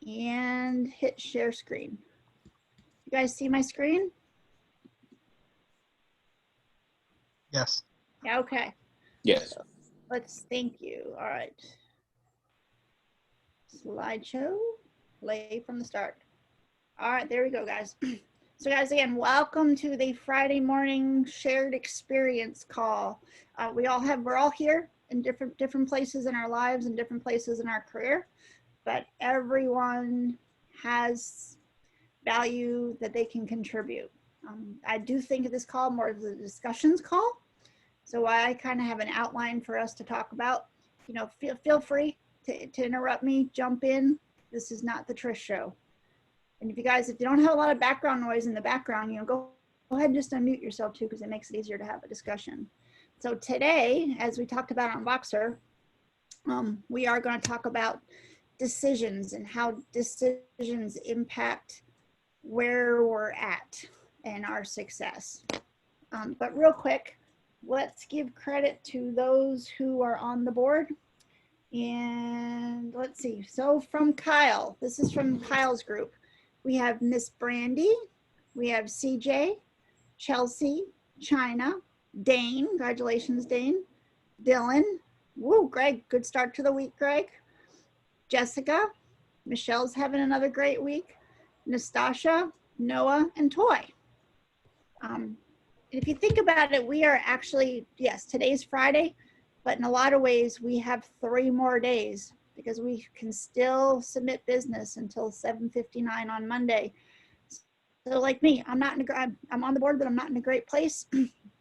and hit share screen. You guys see my screen? Yes. Yeah, okay. Yes. Thank you. All right. Slideshow, play from the start. All right, there we go, guys. So guys, again, welcome to the Friday morning shared experience call. We're all here in different places in our lives and different places in our career, but everyone has value that they can contribute. I do think of this call more as a discussions call. So I kind of have an outline for us to talk about. You know, feel free to interrupt me, jump in. This is not the Trish show. And if you don't have a lot of background noise in the background, you know, go ahead and just unmute yourself too, because it makes it easier to have a discussion. So today, as we talked about on Voxer, we are going to talk about decisions and how decisions impact where we're at and our success. But real quick, let's give credit to those who are on the board. And let's see, so from Kyle, this is from Kyle's group. We have Miss Brandy, we have CJ, Chelsea, China, Dane, congratulations Dane, Dylan, woo, Greg, good start to the week, Greg, Jessica, Michelle's having another great week, Nastasha, Noah, and Toy. If you think about it, we are actually, yes, today's Friday, but in a lot of ways we have 3 more days because we can still submit business until 7:59 on Monday. So like me, I'm on the board, but I'm not in a great place,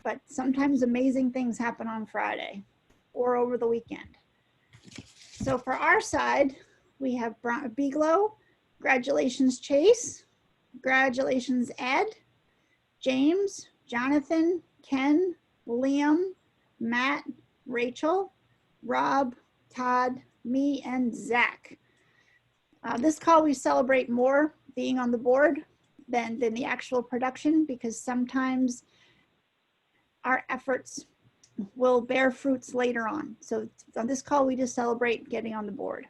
but sometimes amazing things happen on Friday or over the weekend. So for our side, we have Biglow, congratulations Chase, congratulations Ed, James, Jonathan, Ken, Liam, Matt, Rachel, Rob, Todd, me, and Zach. This call, we celebrate more being on the board than the actual production, because sometimes our efforts will bear fruits later on. So on this call, we just celebrate getting on the board.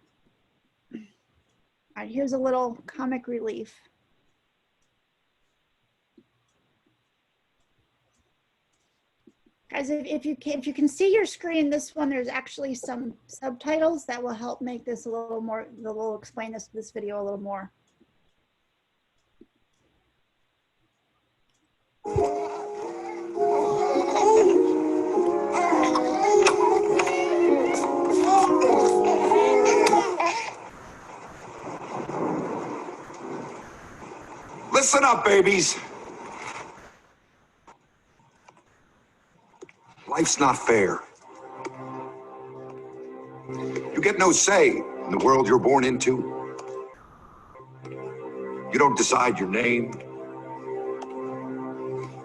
All right, here's a little comic relief. Guys, if you can see your screen, this one, there's actually some subtitles that will help make this a little more, that will explain this video a little more. Listen up, babies. Life's not fair. You get no say in the world you're born into. You don't decide your name.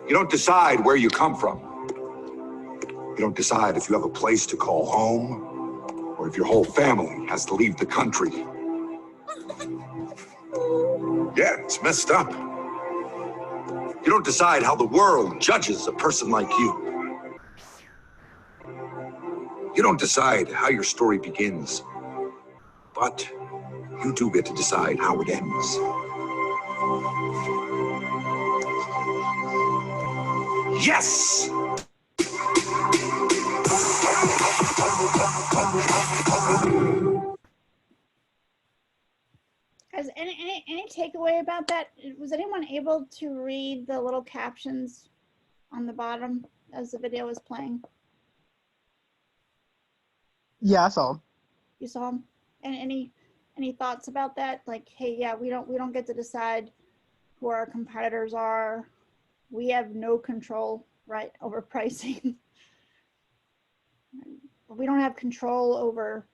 You don't decide where you come from. You don't decide if you have a place to call home or if your whole family has to leave the country. Yeah, it's messed up. You don't decide how the world judges a person like you. You don't decide how your story begins, but you do get to decide how it ends. Yes! Guys, any takeaway about that? Was anyone able to read the little captions on the bottom as the video was playing? Yeah, I saw him. You saw them? And any thoughts about that? Like, hey, yeah, we don't get to decide who our competitors are. We have no control, right, over pricing. We don't have control over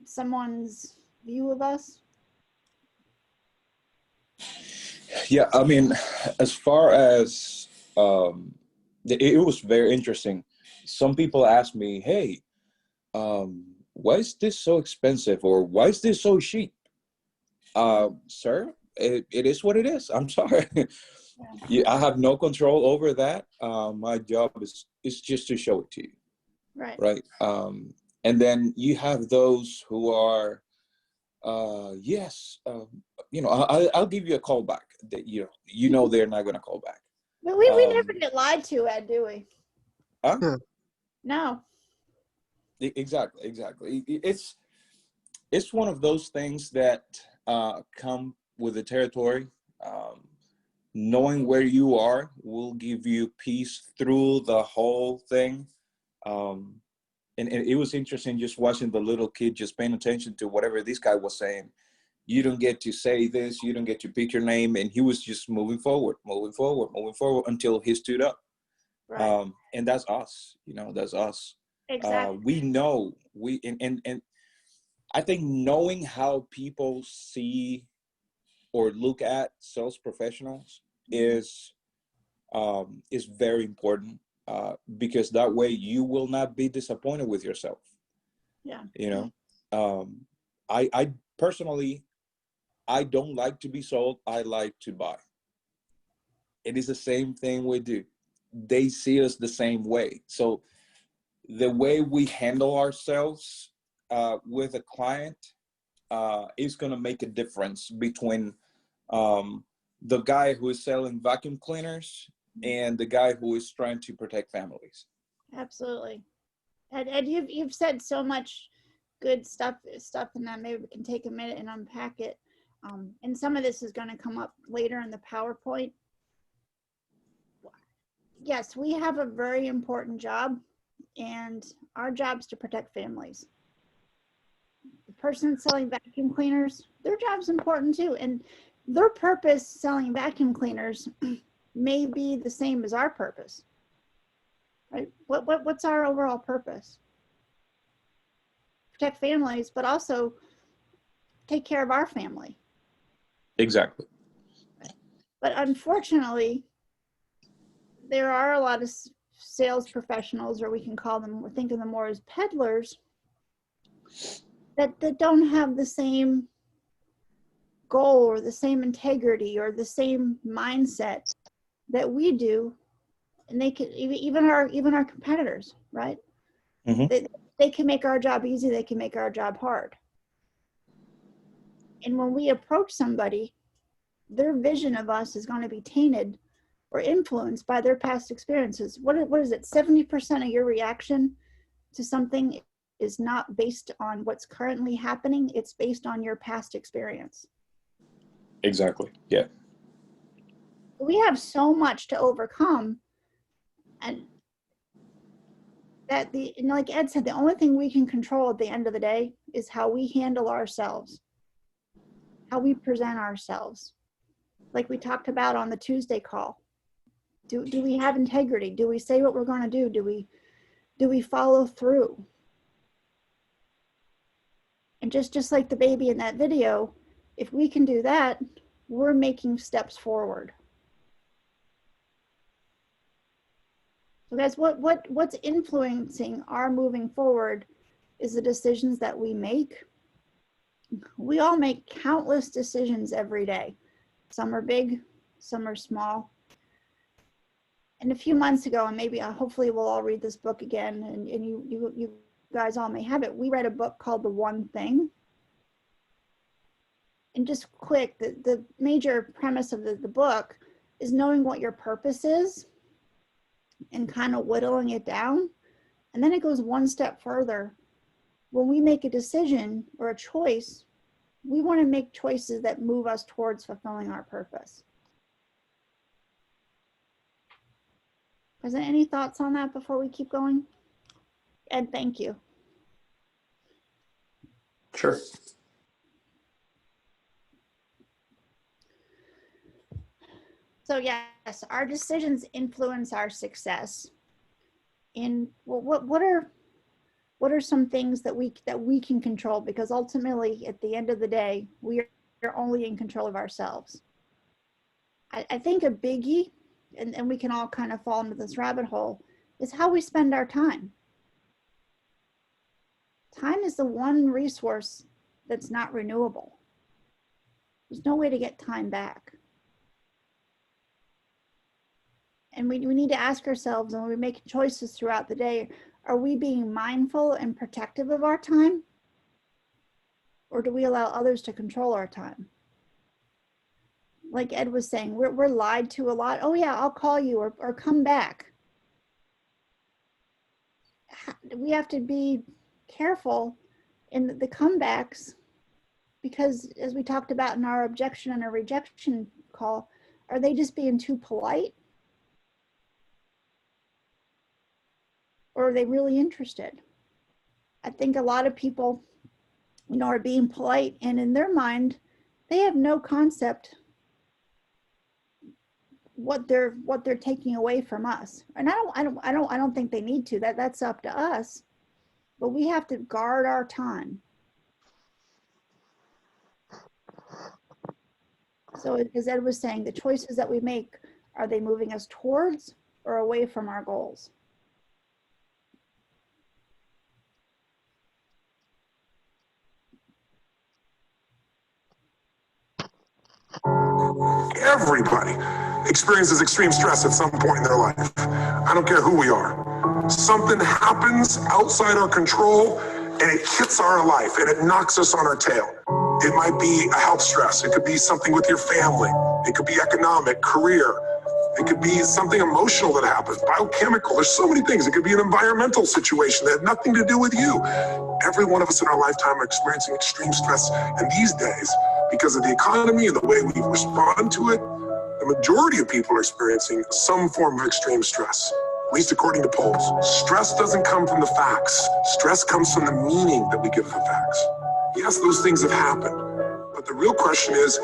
someone's view of us. Yeah, I mean, as far as it was very interesting. Some people asked me, hey, why is this so expensive, or why is this so cheap? Sir, it is what it is. I'm sorry. Yeah, I have no control over that. My job is just to show it to you. Right. Right. And then you have those who are yes, I'll give you a call back. That they're not gonna call back. But we never get lied to, Ed, do we? Huh? Yeah. No. Exactly. It's one of those things that come with the territory. Knowing where you are will give you peace through the whole thing. And it was interesting just watching the little kid just paying attention to whatever this guy was saying. You don't get to say this, you don't get to pick your name, and he was just moving forward until he stood up. Right. And that's us, that's us. Exactly. We know and I think knowing how people see or look at sales professionals is very important, because that way you will not be disappointed with yourself. Yeah. I personally, I don't like to be sold. I like to buy. It is the same thing we do. They see us the same way. So the way we handle ourselves with a client is going to make a difference between the guy who is selling vacuum cleaners and the guy who is trying to protect families. Absolutely. Ed, you've said so much good stuff in that. Maybe we can take a minute and unpack it. And some of this is going to come up later in the PowerPoint. Yes, we have a very important job, and our job is to protect families. The person selling vacuum cleaners, their job's important too, and their purpose selling vacuum cleaners may be the same as our purpose. Right? What's our overall purpose? Protect families, but also take care of our family. Exactly. But unfortunately, there are a lot of sales professionals, or we can call them, we're thinking of them more as peddlers, that don't have the same goal or the same integrity or the same mindset that we do. And they can even our competitors, right? Mm-hmm. They can make our job easy, they can make our job hard. And when we approach somebody, their vision of us is going to be tainted or influenced by their past experiences. What is it? 70% of your reaction to something is not based on what's currently happening. It's based on your past experience. Exactly. Yeah. We have so much to overcome, and that like Ed said, the only thing we can control at the end of the day is how we handle ourselves, how we present ourselves. Like we talked about on the Tuesday call. Do we have integrity? Do we say what we're going to do? Do we follow through? And just like the baby in that video, if we can do that, we're making steps forward. So guys, what's influencing our moving forward is the decisions that we make. We all make countless decisions every day. Some are big, some are small. And a few months ago, and maybe hopefully we'll all read this book again, and you guys all may have it. We read a book called The One Thing. And just quick, the major premise of the book is knowing what your purpose is and kind of whittling it down. And then it goes one step further. When we make a decision or a choice, we want to make choices that move us towards fulfilling our purpose. Is there any thoughts on that before we keep going? Ed, thank you. Sure. So yes, our decisions influence our success. And what are some things that we can control? Because ultimately, at the end of the day, we are only in control of ourselves. I think a biggie, and we can all kind of fall into this rabbit hole, is how we spend our time. Time is the one resource that's not renewable. There's no way to get time back. And we need to ask ourselves, when we make choices throughout the day, are we being mindful and protective of our time? Or do we allow others to control our time? Like Ed was saying, we're lied to a lot. Oh yeah, I'll call you or come back. We have to be careful in the comebacks, because as we talked about in our objection and our rejection call, are they just being too polite? Or are they really interested? I think a lot of people, are being polite, and in their mind, they have no concept what they're taking away from us. And I don't think they need to. That's up to us. But we have to guard our time. So as Ed was saying, the choices that we make, are they moving us towards or away from our goals? Everybody experiences extreme stress at some point in their life. I don't care who we are. Something happens outside our control and it hits our life and it knocks us on our tail. It might be a health stress. It could be something with your family. It could be economic, career. It could be something emotional that happens, biochemical. There's so many things. It could be an environmental situation that had nothing to do with you. Every one of us in our lifetime are experiencing extreme stress. And these days, because of the economy and the way we respond to it, the majority of people are experiencing some form of extreme stress, at least according to polls. Stress doesn't come from the facts. Stress comes from the meaning that we give the facts. Yes, those things have happened. But the real question is,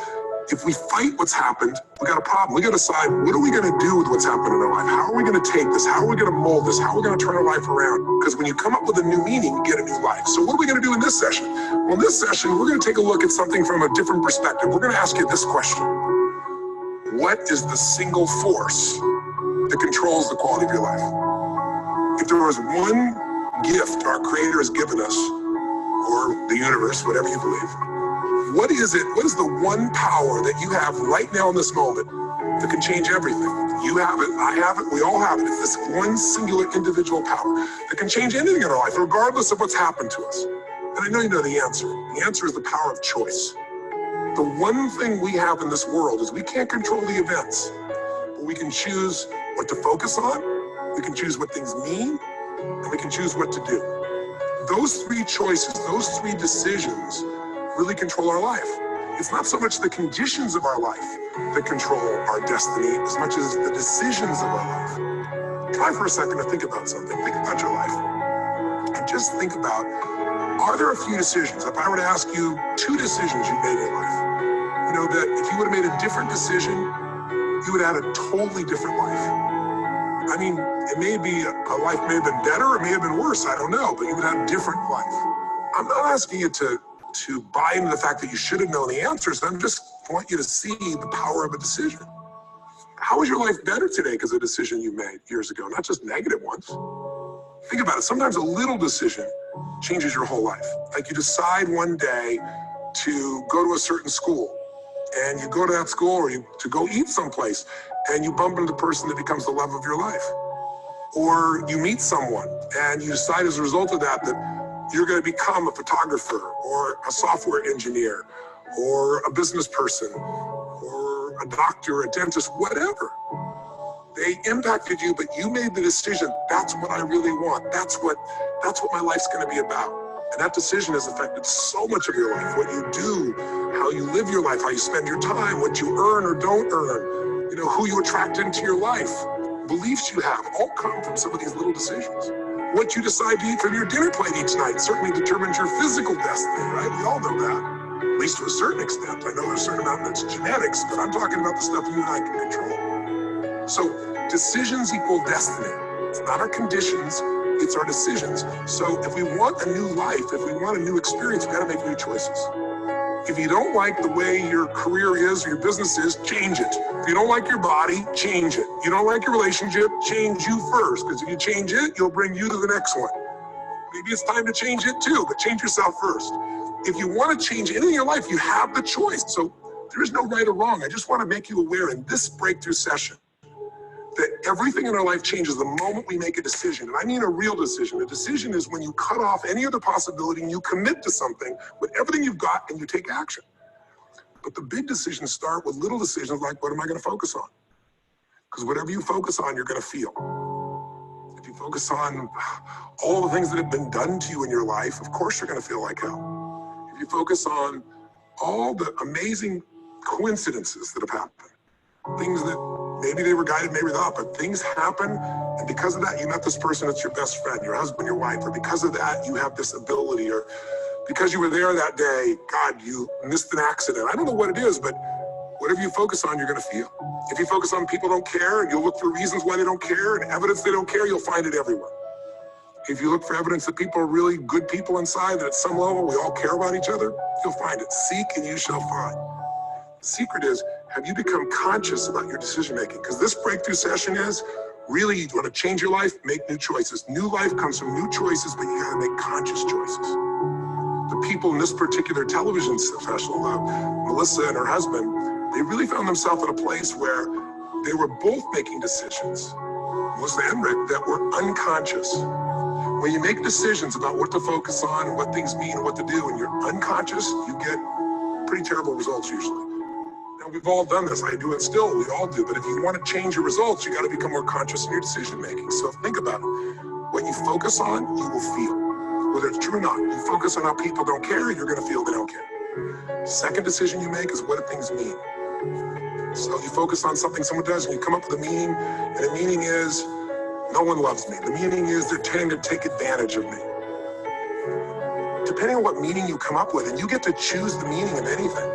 if we fight what's happened, we got a problem. We got to decide, what are we going to do with what's happened in our life? How are we going to take this? How are we going to mold this? How are we going to turn our life around? Because when you come up with a new meaning, you get a new life. So what are we going to do in this session? Well, in this session, we're going to take a look at something from a different perspective. We're going to ask you this question. What is the single force that controls the quality of your life? If there was one gift our Creator has given us, or the universe, whatever you believe, what is it? What is the one power that you have right now in this moment that can change everything? You have it, I have it, we all have it. It's this one singular individual power that can change anything in our life, regardless of what's happened to us. And I know you know the answer. The answer is the power of choice. The one thing we have in this world is we can't control the events, but we can choose what to focus on, we can choose what things mean, and we can choose what to do. Those three choices, those three decisions really control our life. It's not so much the conditions of our life that control our destiny as much as the decisions of our life. Try for a second to think about something. Think about your life. And just think about, are there a few decisions? If I were to ask you 2 decisions you made in your life, that if you would have made a different decision, you would have had a totally different life. I mean, it may be, a life may have been better, it may have been worse, I don't know, but you would have a different life. I'm not asking you to buy into the fact that you should have known the answers. I just want you to see the power of a decision. How is your life better today because of a decision you made years ago, not just negative ones? Think about it. Sometimes a little decision changes your whole life. Like you decide one day to go to a certain school, and you go to that school, or to go eat someplace, and you bump into the person that becomes the love of your life. Or you meet someone, and you decide as a result of that you're going to become a photographer, or a software engineer, or a business person, or a doctor, a dentist, whatever. They impacted you, but you made the decision, that's what I really want. That's what my life's going to be about. And that decision has affected so much of your life, what you do, how you live your life, how you spend your time, what you earn or don't earn, who you attract into your life. Beliefs you have all come from some of these little decisions. What you decide to eat from your dinner plate each night certainly determines your physical destiny, right? We all know that, at least to a certain extent. I know there's a certain amount that's genetics, but I'm talking about the stuff you and I can control. So decisions equal destiny. It's not our conditions, it's our decisions. So if we want a new life, if we want a new experience, we gotta make new choices. If you don't like the way your career is or your business is, change it. If you don't like your body, change it. You don't like your relationship, change you first, because if you change it, you'll bring you to the next one. Maybe it's time to change it too, but change yourself first. If you want to change anything in your life, you have the choice. So there is no right or wrong. I just want to make you aware in this breakthrough session that everything in our life changes the moment we make a decision. And I mean a real decision. A decision is when you cut off any other possibility and you commit to something with everything you've got and you take action. But the big decisions start with little decisions like, what am I going to focus on? Because whatever you focus on, you're going to feel. If you focus on all the things that have been done to you in your life, of course you're going to feel like hell. If you focus on all the amazing coincidences that have happened, things that maybe they were guided, maybe not, but things happen, and because of that, you met this person that's your best friend, your husband, your wife, or because of that, you have this ability, or because you were there that day, God, you missed an accident. I don't know what it is, but whatever you focus on, you're going to feel. If you focus on people don't care, and you'll look for reasons why they don't care, and evidence they don't care, you'll find it everywhere. If you look for evidence that people are really good people inside, that at some level we all care about each other, you'll find it. Seek and you shall find. The secret is, have you become conscious about your decision making? Because this breakthrough session is, really, you want to change your life, make new choices. New life comes from new choices, but you got to make conscious choices. The people in this particular television special, Melissa and her husband, they really found themselves in a place where they were both making decisions, Melissa and Rick, that were unconscious. When you make decisions about what to focus on and what things mean and what to do, and you're unconscious, you get pretty terrible results usually. Now, we've all done this. I do it still. We all do. But if you want to change your results, you got to become more conscious in your decision making. So think about it. What you focus on, you will feel. Whether it's true or not, you focus on how people don't care, you're going to feel they don't care. Second decision you make is, what do things mean? So you focus on something someone does and you come up with a meaning, and the meaning is, no one loves me. The meaning is, they're trying to take advantage of me. Depending on what meaning you come up with, and you get to choose the meaning of anything.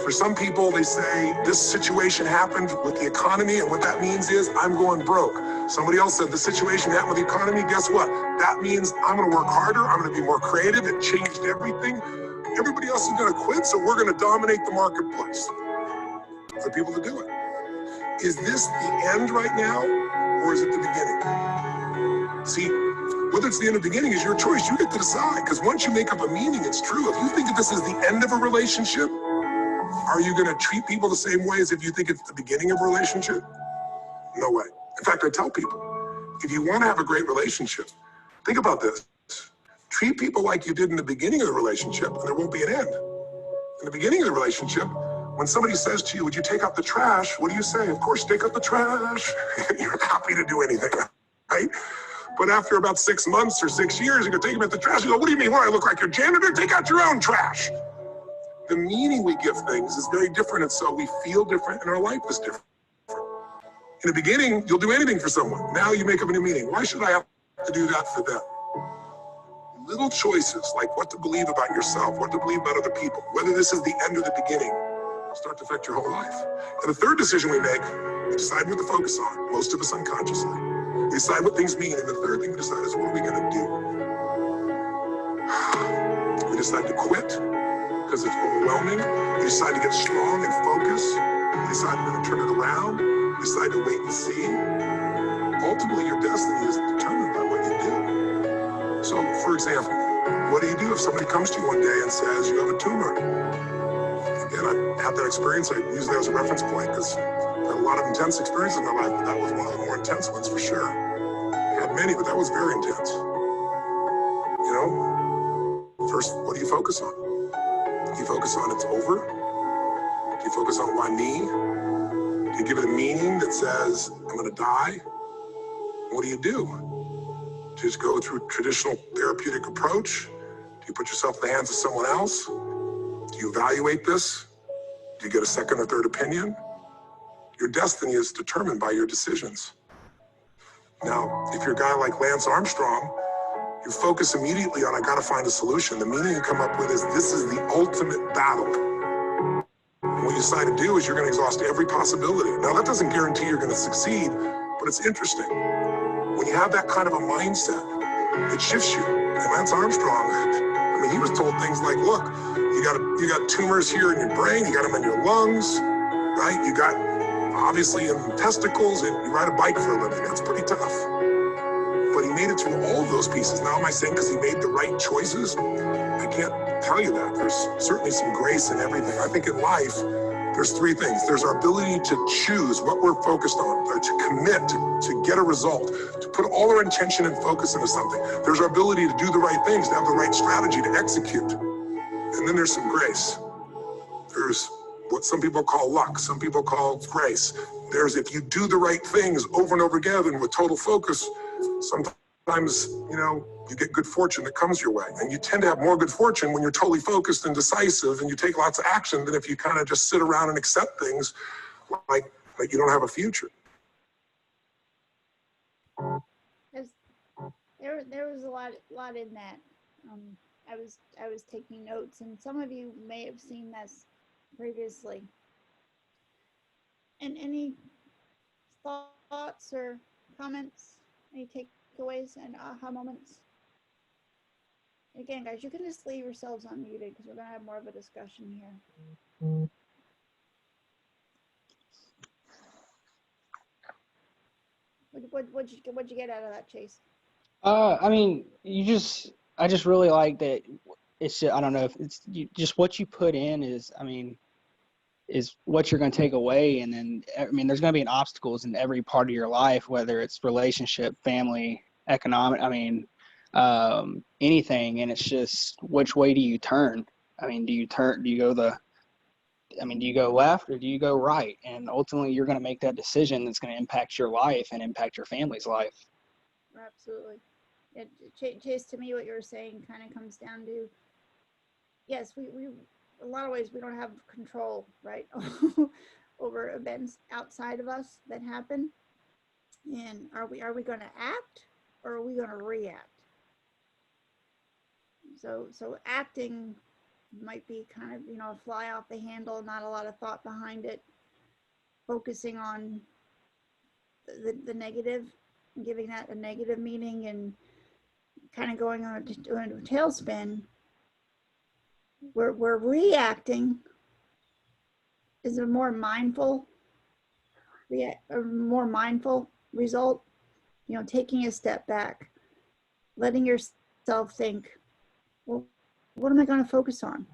For some people, they say, this situation happened with the economy, and what that means is, I'm going broke. Somebody else said, the situation happened with the economy, guess what? That means I'm gonna work harder, I'm gonna be more creative, it changed everything. Everybody else is gonna quit, so we're gonna dominate the marketplace. For people to do it. Is this the end right now, or is it the beginning? See, whether it's the end or beginning is your choice, you get to decide, because once you make up a meaning, it's true. If you think that this is the end of a relationship, are you going to treat people the same way as if you think it's the beginning of a relationship? No way. In fact, I tell people, if you want to have a great relationship, think about this. Treat people like you did in the beginning of the relationship, and there won't be an end. In the beginning of the relationship, when somebody says to you, would you take out the trash? What do you say? Of course, take out the trash. You're happy to do anything, right? But after about 6 months or 6 years, you go take them out the trash. You go, what do you mean? What, I look like your janitor? Take out your own trash. The meaning we give things is very different, and so we feel different, and our life is different. In the beginning, you'll do anything for someone. Now you make up a new meaning. Why should I have to do that for them? Little choices, like what to believe about yourself, what to believe about other people, whether this is the end or the beginning, start to affect your whole life. And the third decision we make, we decide what to focus on, most of us unconsciously. We decide what things mean, and the third thing we decide is, what are we gonna do? We decide to quit, because it's overwhelming. We decide to get strong and focus. We decide we're gonna turn it around. We decide to wait and see. Ultimately, your destiny is determined by what you do. So, for example, what do you do if somebody comes to you one day and says, you have a tumor? Again, I had that experience. I use that as a reference point because I had a lot of intense experiences in my life, but that was one of the more intense ones for sure. I had many, but that was very intense. You know, first, what do you focus on? Do you focus on it's over? Do you focus on why me? Do you give it a meaning that says, I'm gonna die? What do? Do you just go through traditional therapeutic approach? Do you put yourself in the hands of someone else? Do you evaluate this? Do you get a second or third opinion? Your destiny is determined by your decisions. Now, if you're a guy like Lance Armstrong, you focus immediately on, I gotta find a solution. The meaning you come up with is, this is the ultimate battle. And what you decide to do is you're gonna exhaust every possibility. Now, that doesn't guarantee you're gonna succeed, but it's interesting. When you have that kind of a mindset, it shifts you. And Lance Armstrong, I mean, he was told things like, look, you got tumors here in your brain, you got them in your lungs, right? You got, obviously, in testicles, and you ride a bike for a living. That's pretty tough. But he made it through all of those pieces. Now, am I saying because he made the right choices? I can't tell you that. There's certainly some grace in everything. I think in life, there's three things. There's our ability to choose what we're focused on, or to commit, to get a result, to put all our intention and focus into something. There's our ability to do the right things, to have the right strategy, to execute. And then there's some grace. There's what some people call luck, some people call grace. There's if you do the right things over and over again with total focus, sometimes, you get good fortune that comes your way. And you tend to have more good fortune when you're totally focused and decisive and you take lots of action than if you kind of just sit around and accept things like you don't have a future. There was a lot in that. I was taking notes, and some of you may have seen this previously. And any thoughts or comments, any takeaways and aha moments? Again, guys, you can just leave yourselves unmuted because we're going to have more of a discussion here. What'd you get out of that, Chase? I mean, I just really like that. It's just, I don't know if it's just what you put in is what you're going to take away. And then, I mean, there's going to be obstacles in every part of your life, whether it's relationship, family, economic, anything. And it's just, which way do you turn? I mean, do you go left or do you go right? And ultimately you're going to make that decision that's going to impact your life and impact your family's life. Absolutely. Chase, to me, what you were saying kind of comes down to, yes, we a lot of ways we don't have control, right, over events outside of us that happen. And are we going to act or are we going to react? So acting might be kind of, a fly off the handle, not a lot of thought behind it, focusing on the negative, and giving that a negative meaning and kind of going on a tailspin. We're reacting is a more mindful result, taking a step back, letting yourself think, well, what am I going to focus on?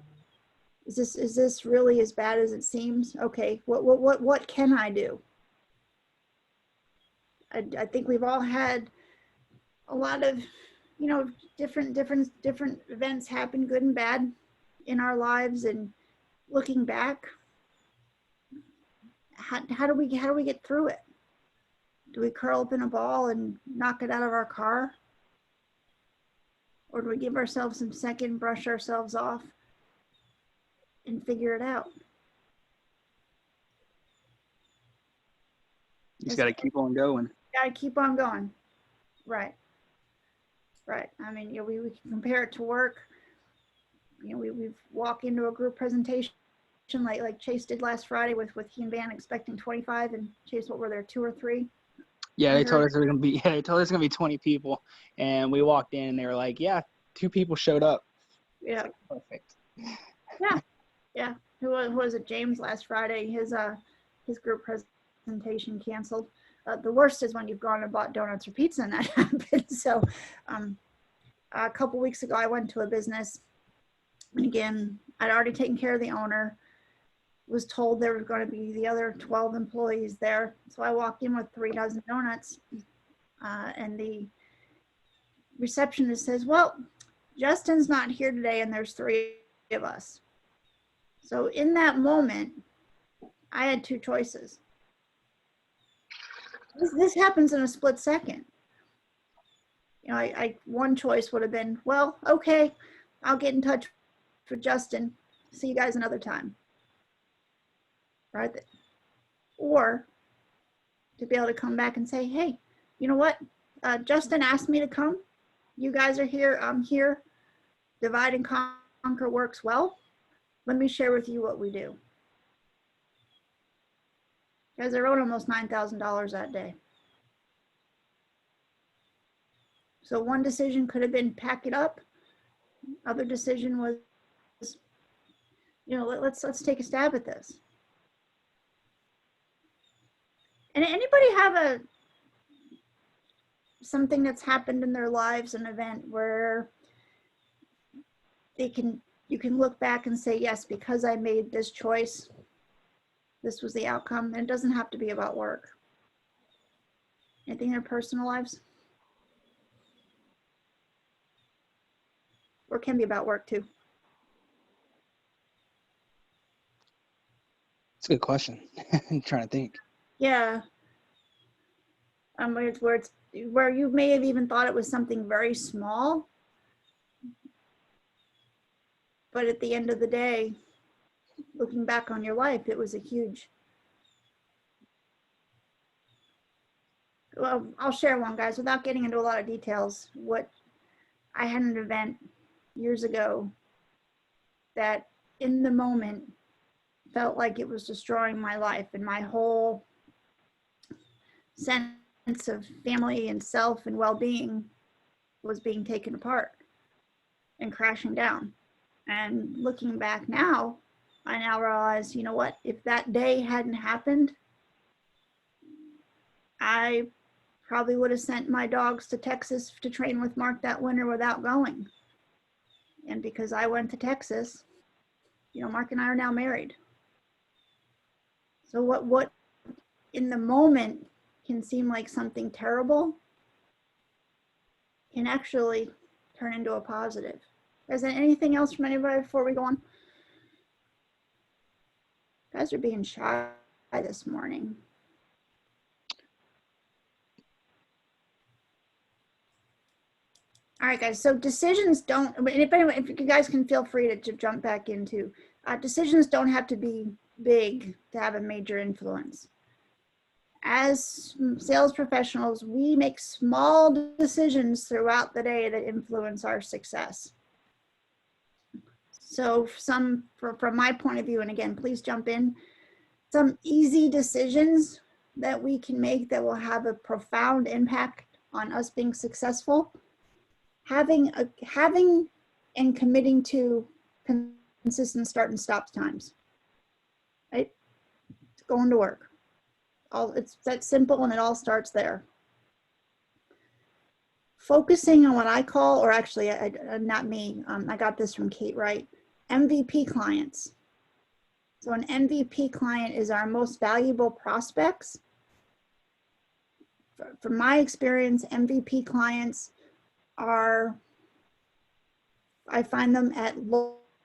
Is this really as bad as it seems? Okay, what can I do? I think we've all had a lot of, different events happen, good and bad, in our lives. And looking back, how do we get through it? Do we curl up in a ball and knock it out of our car? Or do we give ourselves some second, brush ourselves off and figure it out? You just got to keep on going. Got to keep on going. Right. I mean, we can compare it to work. We've walked into a group presentation like Chase did last Friday with he and Van expecting 25, and Chase, what were there, 2 or 3? Yeah, they told us there was gonna be 20 people, and we walked in and they were like, yeah, 2 people showed up. Yeah. Perfect. Yeah. Who was it? James last Friday, his group presentation canceled. The worst is when you've gone and bought donuts or pizza and that happens. So a couple weeks ago, I went to a business, and again, I'd already taken care of the owner, was told there was going to be the other 12 employees there. So I walked in with 3 dozen donuts, and the receptionist says, well, Justin's not here today and there's 3 of us. So in that moment, I had 2 choices. This happens in a split second. One choice would have been, well, okay, I'll get in touch with Justin. See you guys another time. Right? Or to be able to come back and say, hey, you know what? Justin asked me to come. You guys are here. I'm here. Divide and conquer works well. Let me share with you what we do. Guys, I wrote almost $9,000 that day. So one decision could have been pack it up. Other decision was, let's take a stab at this. And anybody have something that's happened in their lives, an event where they can you can look back and say, yes, because I made this choice, this was the outcome. And it doesn't have to be about work. Anything in their personal lives? Or can be about work too. It's a good question. I'm trying to think. Yeah. Where you may have even thought it was something very small, but at the end of the day, looking back on your life, it was a huge. Well, I'll share one, guys, without getting into a lot of details. What I had an event years ago that in the moment felt like it was destroying my life, and my whole sense of family and self and well-being was being taken apart and crashing down. And looking back now, I now realize, you know what, if that day hadn't happened, I probably would have sent my dogs to Texas to train with Mark that winter without going. And because I went to Texas, you know, Mark and I are now married. So what in the moment can seem like something terrible can actually turn into a positive. Is there anything else from anybody before we go on? You guys are being shy this morning. All right, guys. So decisions don't. If you guys can feel free to jump back into. Decisions don't have to be big to have a major influence. As sales professionals, we make small decisions throughout the day that influence our success. So from my point of view, and again, please jump in, some easy decisions that we can make that will have a profound impact on us being successful. Having and committing to consistent start and stop times, right? Going to work. It's that simple, and it all starts there. Focusing on what I call, or actually not me, I got this from Kate Wright, MVP clients. So an MVP client is our most valuable prospects. From my experience, MVP clients are, I find them at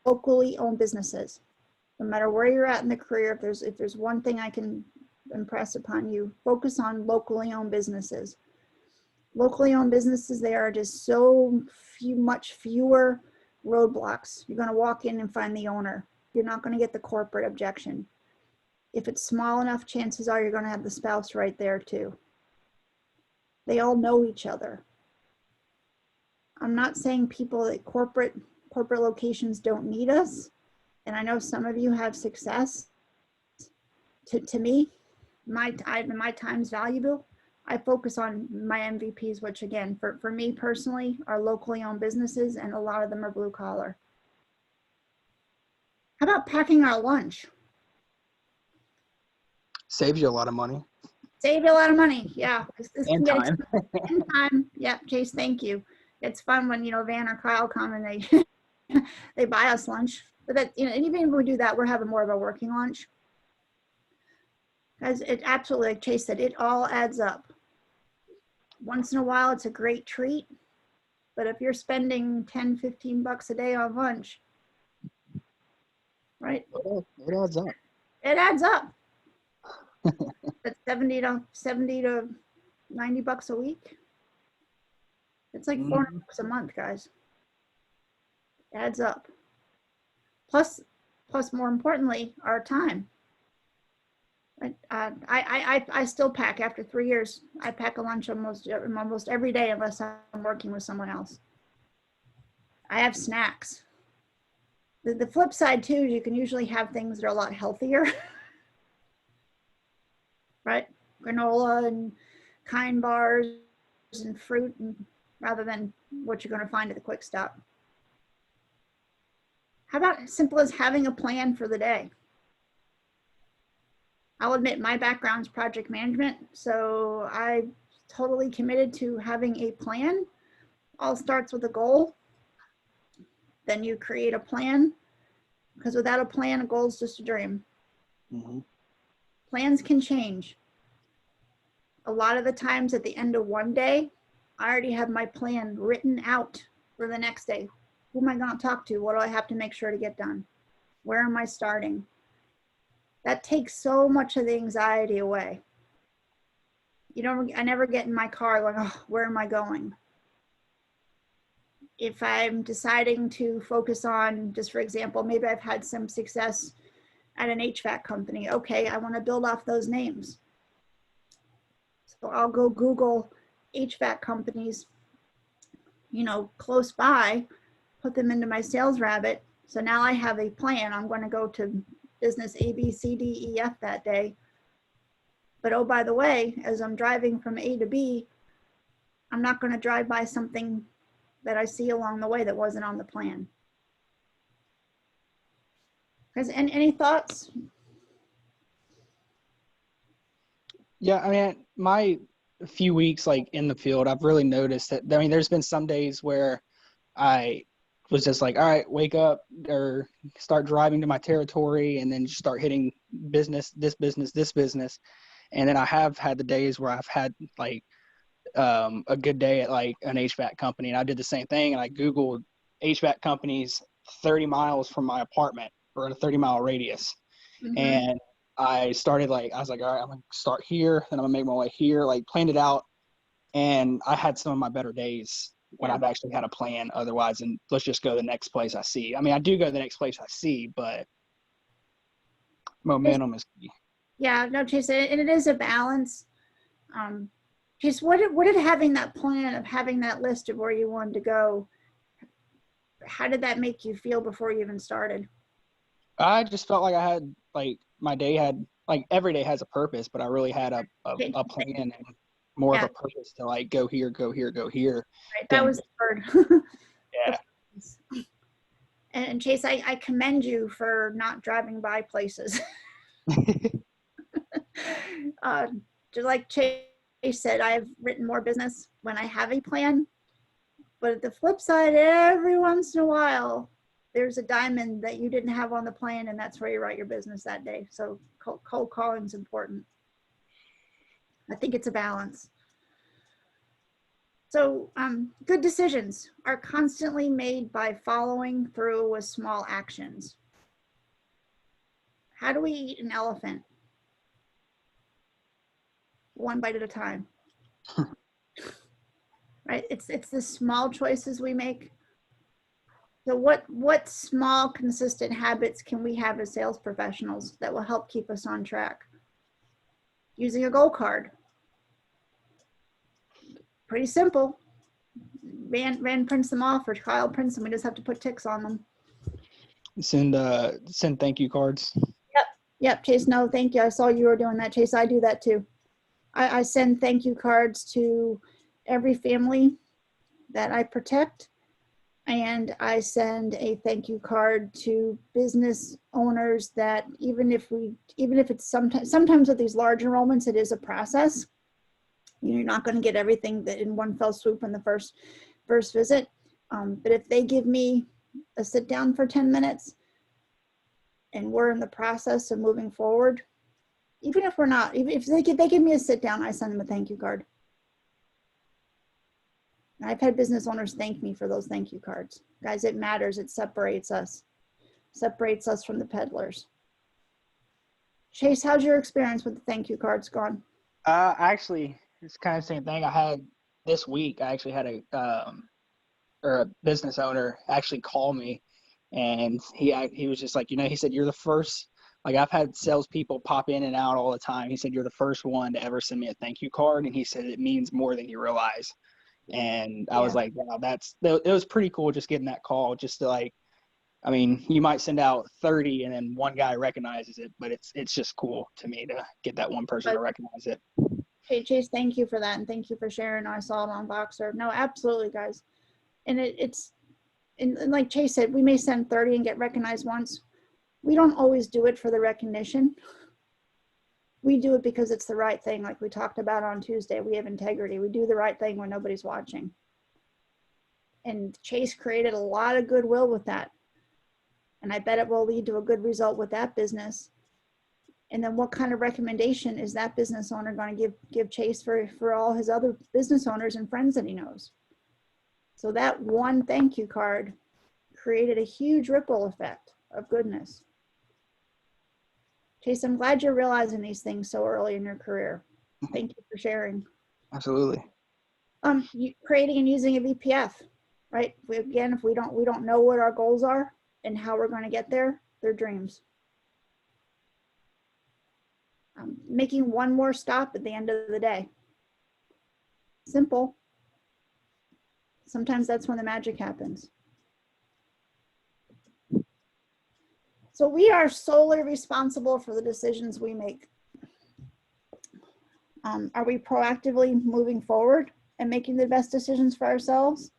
locally owned businesses. No matter where you're at in the career, if there's one thing I can impress upon you, focus on locally owned businesses. Locally owned businesses, they are just so much fewer roadblocks. You're going to walk in and find the owner. You're not going to get the corporate objection. If it's small enough, chances are you're going to have the spouse right there too. They all know each other. I'm not saying people at corporate locations don't need us. And I know some of you have success. To me, my time's valuable. I focus on my MVPs, which again, for me personally, are locally owned businesses, and a lot of them are blue collar. How about packing our lunch? Saves you a lot of money. Save you a lot of money. Yeah. And time. And time. Yeah, Chase, thank you. It's fun when, you know, Van or Kyle come and they they buy us lunch. But that, you know, and even if we do that, we're having more of a working lunch. Guys, it absolutely, like Chase said, it all adds up. Once in a while, it's a great treat. But if you're spending 10, 15 bucks a day on lunch, right? It adds up. It adds up. That's 70 to 90 bucks a week. It's like 400 bucks a month, guys. It adds up. Plus more importantly, our time. I still pack after 3 years. I pack a lunch almost every day unless I'm working with someone else. I have snacks. The flip side too is you can usually have things that are a lot healthier. Right? Granola and Kind bars and fruit, rather than what you're going to find at the quick stop. How about as simple as having a plan for the day? I'll admit my background's project management, so I totally committed to having a plan. All starts with a goal. then you create a plan, because without a plan, a goal is just a dream. Mm-hmm. Plans can change. A lot of the times at the end of one day, I already have my plan written out for the next day. Who am I going to talk to? What do I have to make sure to get done? Where am I starting? That takes so much of the anxiety away. I never get in my car going, oh, where am I going? If I'm deciding to focus on, just for example, maybe I've had some success at an HVAC company. Okay, I want to build off those names. So I'll go Google HVAC companies, close by, put them into my sales rabbit. So now I have a plan. I'm going to go to business A, B, C, D, E, F that day. But oh, by the way, as I'm driving from A to B, I'm not going to drive by something that I see along the way that wasn't on the plan. Any thoughts? Yeah, I mean, my few weeks like in the field, I've really noticed that. I mean, there's been some days where I was just like, all right, wake up or start driving to my territory and then just start hitting business, this business, this business. And then I have had the days where I've had like a good day at like an HVAC company. And I did the same thing. And I Googled HVAC companies 30 miles from my apartment or in a 30-mile radius. Mm-hmm. And I started I was like, all right, I'm going to start here. Then I'm going to make my way here, planned it out. And I had some of my better days when I've actually had a plan otherwise. And let's just go to the next place I see. I mean, I do go to the next place I see, but momentum is key. Yeah, no, Chase, and it is a balance. Chase, what did having that plan of having that list of where you wanted to go, how did that make you feel before you even started? I just felt like I had my day had every day has a purpose, but I really had a plan and more of a purpose to go here, go here, go here. Right, that was the word. Yeah. And Chase, I commend you for not driving by places. Just like Chase said, I've written more business when I have a plan. But at the flip side, every once in a while, there's a diamond that you didn't have on the plan, and that's where you write your business that day. So cold calling is important. I think it's a balance. So good decisions are constantly made by following through with small actions. How do we eat an elephant? One bite at a time. Right? It's the small choices we make. So what small consistent habits can we have as sales professionals that will help keep us on track? Using a goal card. Pretty simple. Rand prints them off, or Kyle prints them. We just have to put ticks on them. Send thank you cards. Yep, Chase, no, thank you. I saw you were doing that, Chase. I do that too. I send thank you cards to every family that I protect, and I send a thank you card to business owners that even if it's sometimes with these large enrollments, it is a process. You're not going to get everything that in one fell swoop in the first visit. But if they give me a sit down for 10 minutes and we're in the process of moving forward, even if we're not, even if they give me a sit down, I send them a thank you card. And I've had business owners thank me for those thank you cards. Guys, it matters. It separates us from the peddlers. Chase, how's your experience with the thank you cards gone? Actually, it's kind of the same thing. I had this week. I actually had a business owner actually call me, and he was just like, he said, you're the first. I've had salespeople pop in and out all the time. He said, you're the first one to ever send me a thank you card, and he said it means more than you realize. And I was like, wow, it was pretty cool just getting that call, just to you might send out 30 and then one guy recognizes it, but it's just cool to me to get that one person to recognize it. Hey, Chase, thank you for that. And thank you for sharing. I saw it on Voxer. No, absolutely, guys. And it's like Chase said, we may send 30 and get recognized once. We don't always do it for the recognition. We do it because it's the right thing. Like we talked about on Tuesday, we have integrity. We do the right thing when nobody's watching. And Chase created a lot of goodwill with that. And I bet it will lead to a good result with that business. And then what kind of recommendation is that business owner going to give Chase for all his other business owners and friends that he knows? So that one thank you card created a huge ripple effect of goodness. Chase, I'm glad you're realizing these things so early in your career. Thank you for sharing. Absolutely. Creating and using a VPF, right? If we don't know what our goals are and how we're going to get there, they're dreams. Making one more stop at the end of the day. Simple. Sometimes that's when the magic happens. So we are solely responsible for the decisions we make. Are we proactively moving forward and making the best decisions for ourselves,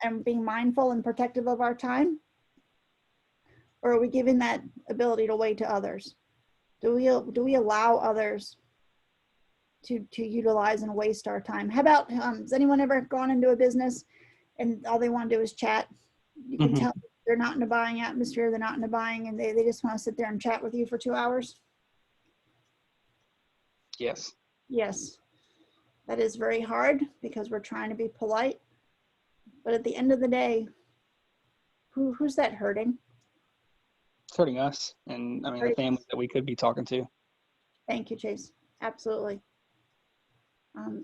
and being mindful and protective of our time? Or are we giving that ability to wait to others? Do we allow others to utilize and waste our time? How about, has anyone ever gone into a business and all they want to do is chat? You can tell they're not in a buying atmosphere, they're not in a buying, and they just want to sit there and chat with you for 2 hours? Yes. Yes. That is very hard because we're trying to be polite. But at the end of the day, who's that hurting? It's hurting us and the families that we could be talking to. Thank you, Chase. Absolutely.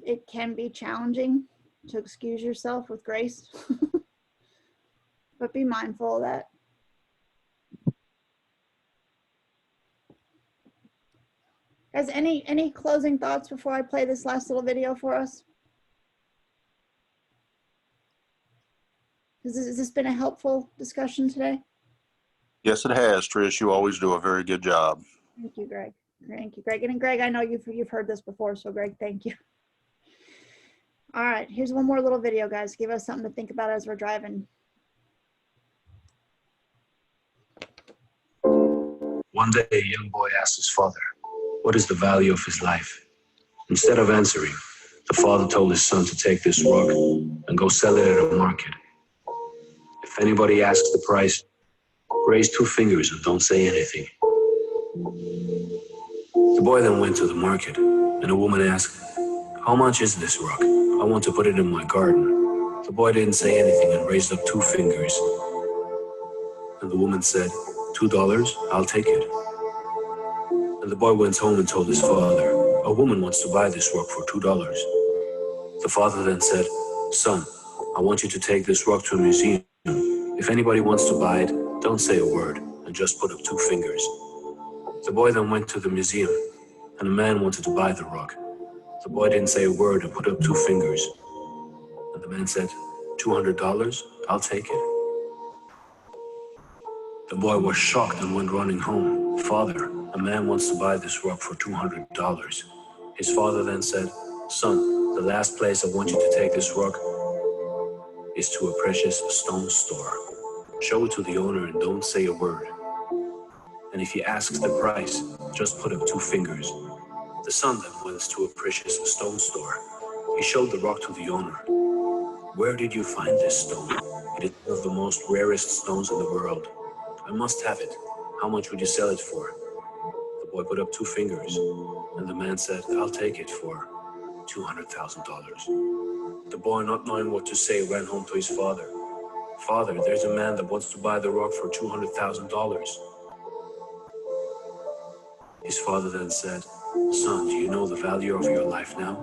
It can be challenging to excuse yourself with grace, but be mindful of that. Guys, any closing thoughts before I play this last little video for us? Has this been a helpful discussion today? Yes, it has, Trish. You always do a very good job. Thank you, Greg. Thank you, Greg. And Greg, I know you've heard this before, so Greg, thank you. All right, here's one more little video, guys. Give us something to think about as we're driving. One day, a young boy asked his father, "What is the value of his life?" Instead of answering, the father told his son to take this rock and go sell it at a market. If anybody asks the price, raise 2 fingers and don't say anything. The boy then went to the market, and a woman asked, "How much is this rock? I want to put it in my garden." The boy didn't say anything and raised up 2 fingers. And the woman said, $2, I'll take it. And the boy went home and told his father, "A woman wants to buy this rock for $2. The father then said, "Son, I want you to take this rock to a museum. If anybody wants to buy it, don't say a word and just put up 2 fingers. The boy then went to the museum, and a man wanted to buy the rock. The boy didn't say a word and put up 2 fingers. And the man said, $200, I'll take it. The boy was shocked and went running home. "Father, a man wants to buy this rock for $200. His father then said, "Son, the last place I want you to take this rock is to a precious stone store. Show it to the owner and don't say a word. And if he asks the price, just put up 2 fingers." The son then went to a precious stone store. He showed the rock to the owner. "Where did you find this stone? It is one of the most rarest stones in the world. I must have it. How much would you sell it for?" The boy put up 2 fingers, and the man said, "I'll take it for $200,000. The boy, not knowing what to say, ran home to his father. "Father, there's a man that wants to buy the rock for $200,000. His father then said, "Son, do you know the value of your life now?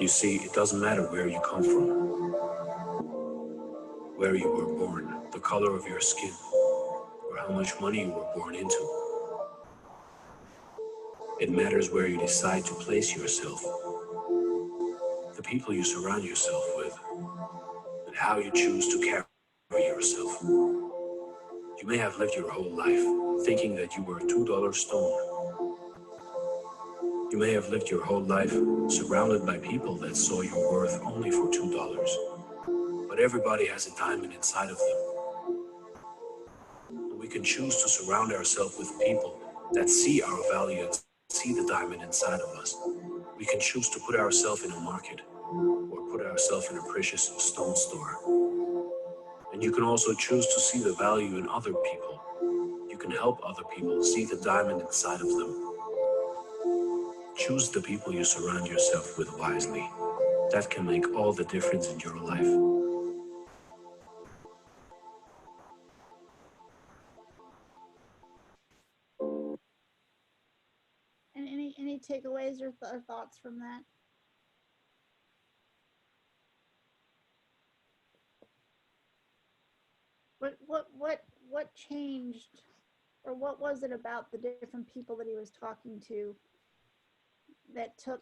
You see, it doesn't matter where you come from, where you were born, the color of your skin, or how much money you were born into. It matters where you decide to place yourself, the people you surround yourself with, and how you choose to carry yourself. You may have lived your whole life thinking that you were a $2 stone. You may have lived your whole life surrounded by people that saw your worth only for $2. But everybody has a diamond inside of them. And we can choose to surround ourselves with people that see our value and see the diamond inside of us. We can choose to put ourselves in a market or put ourselves in a precious stone store. And you can also choose to see the value in other people. You can help other people see the diamond inside of them. Choose the people you surround yourself with wisely. That can make all the difference in your life. And any takeaways or thoughts from that? What changed, or what was it about the different people that he was talking to that took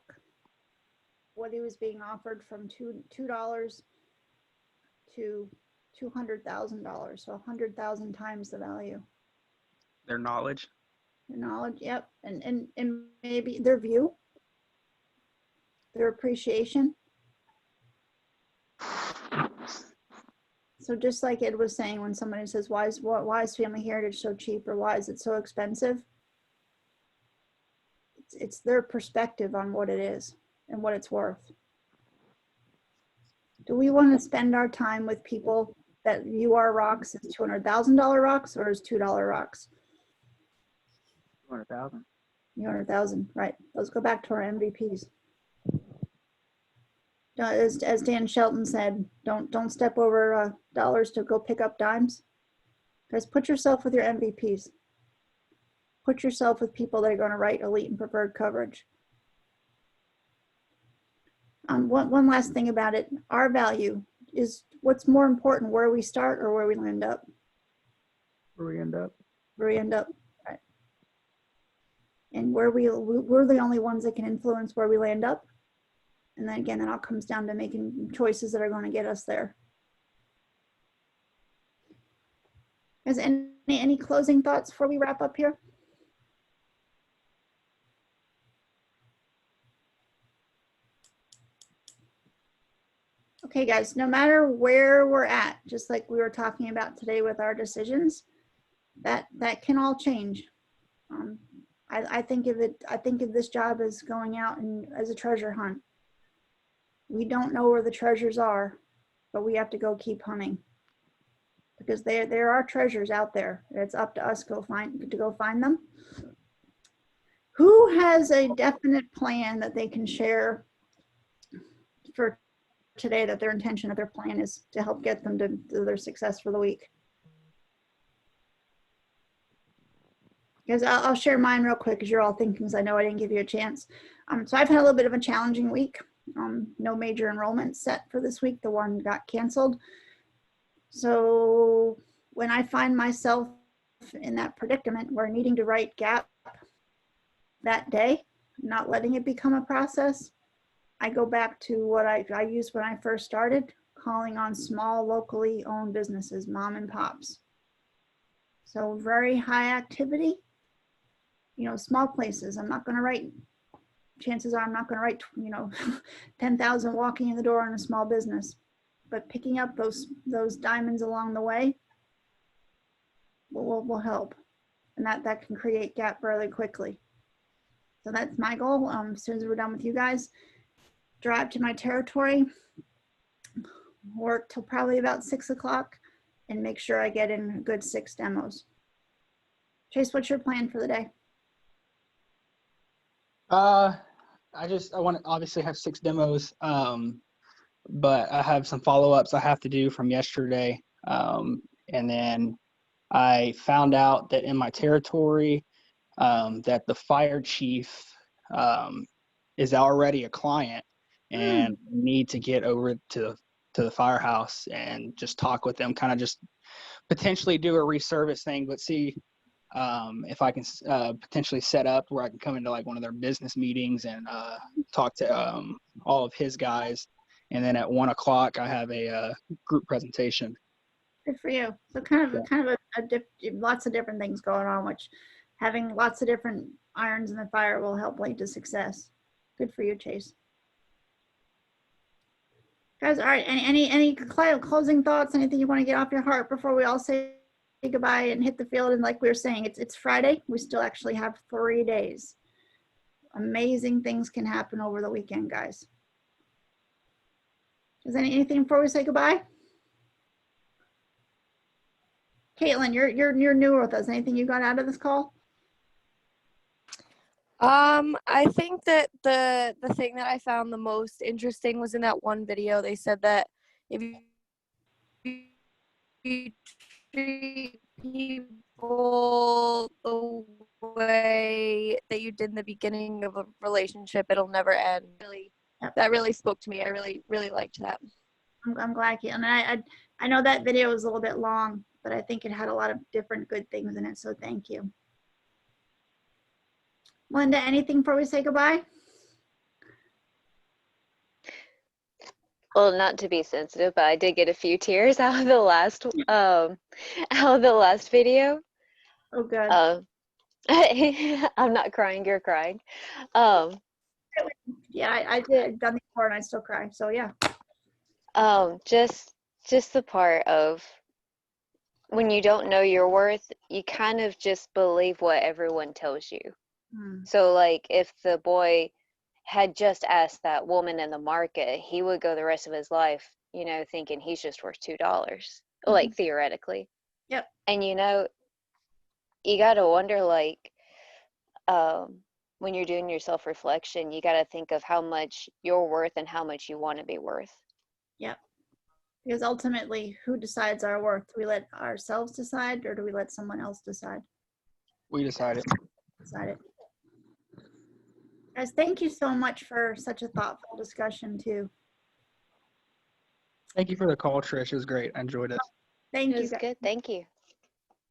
what he was being offered from $2 to $200,000, so 100,000 times the value? Their knowledge. Their knowledge, yep, and maybe their view, their appreciation. So just like Ed was saying, when somebody says, why is family heritage so cheap, or why is it so expensive? It's their perspective on what it is and what it's worth. Do we want to spend our time with people that view our rocks as $200,000 rocks or as $2 rocks? 200,000. 200,000, right? Let's go back to our MVPs. As Dan Shelton said, don't step over dollars to go pick up dimes. Guys, put yourself with your MVPs. Put yourself with people that are going to write elite and preferred coverage. One last thing about it, our value is what's more important, where we start or where we end up? Where we end up. Where we end up, right? And we're the only ones that can influence where we land up. And then again, it all comes down to making choices that are going to get us there. Is any closing thoughts before we wrap up here? Okay, guys, no matter where we're at, just like we were talking about today with our decisions, that can all change. I think of this job as going out and as a treasure hunt. We don't know where the treasures are, but we have to go keep hunting, because there are treasures out there. It's up to us to go find them. Who has a definite plan that they can share for today, that their intention of their plan is to help get them to their success for the week? Because I'll share mine real quick, because you're all thinking, because I know I didn't give you a chance. So I've had a little bit of a challenging week. No major enrollment set for this week. The one got canceled. So when I find myself in that predicament where needing to write gap that day, not letting it become a process, I go back to what I used when I first started, calling on small, locally owned businesses, mom and pops. So very high activity, small places. I'm not going to write, chances are I'm not going to write, 10,000 walking in the door in a small business, but picking up those diamonds along the way will help. And that can create gap fairly quickly. So that's my goal. As soon as we're done with you guys, drive to my territory, work till probably about 6 o'clock, and make sure I get in a good 6 demos. Chase, what's your plan for the day? I want to obviously have 6 demos, but I have some follow-ups I have to do from yesterday. And then I found out that in my territory, that the fire chief is already a client, and need to get over to the firehouse and just talk with them, kind of just potentially do a reservice thing, but see if I can potentially set up where I can come into like one of their business meetings and talk to all of his guys. And then at 1 o'clock, I have a group presentation. Good for you. So kind of lots of different things going on, which having lots of different irons in the fire will help lead to success. Good for you, Chase. Guys, all right, any closing thoughts, anything you want to get off your heart before we all say goodbye and hit the field? And like we were saying, it's Friday. We still actually have 3 days. Amazing things can happen over the weekend, guys. Is there anything before we say goodbye? Caitlin, you're new with us. Anything you got out of this call? I think that the thing that I found the most interesting was in that one video. They said that if you treat people the way that you did in the beginning of a relationship, it'll never end. Really, that really spoke to me. I really liked that. I'm glad, Caitlin. I know that video was a little bit long, but I think it had a lot of different good things in it. So thank you. Linda, anything before we say goodbye? Well, not to be sensitive, but I did get a few tears out of the last video. Oh, good. I'm not crying, you're crying. Yeah, I did. I've done it before and I still cry. So yeah. Just the part of when you don't know your worth, you kind of just believe what everyone tells you. So like if the boy had just asked that woman in the market, he would go the rest of his life, thinking he's just worth $2, like theoretically. Yep. And you got to wonder, like, when you're doing your self-reflection, you got to think of how much you're worth and how much you want to be worth. Yep. Because ultimately, who decides our worth? Do we let ourselves decide, or do we let someone else decide? We decided. Decide it. Guys, thank you so much for such a thoughtful discussion too. Thank you for the call, Trish. It was great. I enjoyed it. Thank you. It was good. Thank you.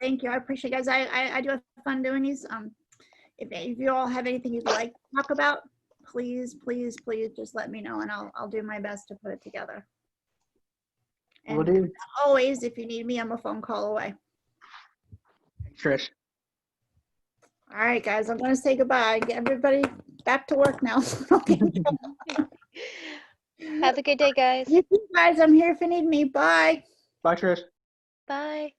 Thank you. I appreciate it, guys. I do have fun doing these. If you all have anything you'd like to talk about, please just let me know and I'll do my best to put it together. And Will do. always, if you need me, I'm a phone call away. Trish. All right, guys, I'm going to say goodbye. Get everybody back to work now. Have a good day, guys. You too, guys. I'm here if you need me. Bye. Bye, Trish. Bye.